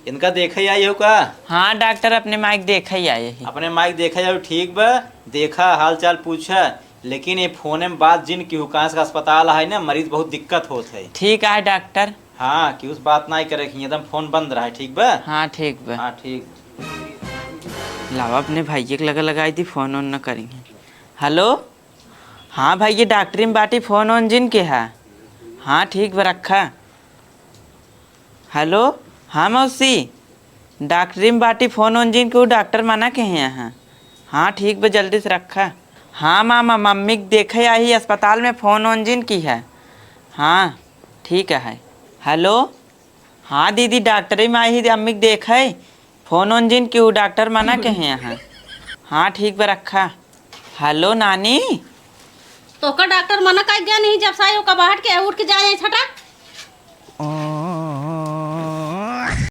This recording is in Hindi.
इनका देखा ही आई हो का? हाँ डॉक्टर अपने माइक देखा ही आए ही। अपने माइक देखा जाओ ठीक बा। देखा हाल चाल पूछा, लेकिन ये फोन में बात जिन की हुकांस का अस्पताल है ना, मरीज बहुत दिक्कत होत है। ठीक है डॉक्टर। हाँ कि उस बात ना करे एकदम फोन बंद रहा है। ठीक बा? हाँ ठीक बा। हाँ ठीक। लावा अपने भाइये के लगाई थी, फोन ऑन न करेंगे। हेलो, हाँ भाई ये डॉक्टरी में बाटी फोन ऑन जिन के है। हाँ ठीक बा रखा। हेलो, हाँ मौसी, डॉक्टरी में बाटी फोन ऑन जिन के वो डॉक्टर मना के हैं यहाँ। हाँ ठीक बा जल्दी से रखा। हाँ मामा मम्मी देखे आई अस्पताल में फ़ोन ऑन जिन की है। हाँ ठीक है। हेलो, हाँ दीदी डॉक्टरी में आई ही अम्मी देखे फ़ोन ऑन जिन की वो डॉक्टर मना के हैं यहाँ। हाँ ठीक बा रखा। हेलो नानी, तो का डॉक्टर मना कर गया नहीं जब सायो का बाहर के उठ के जाए छटा।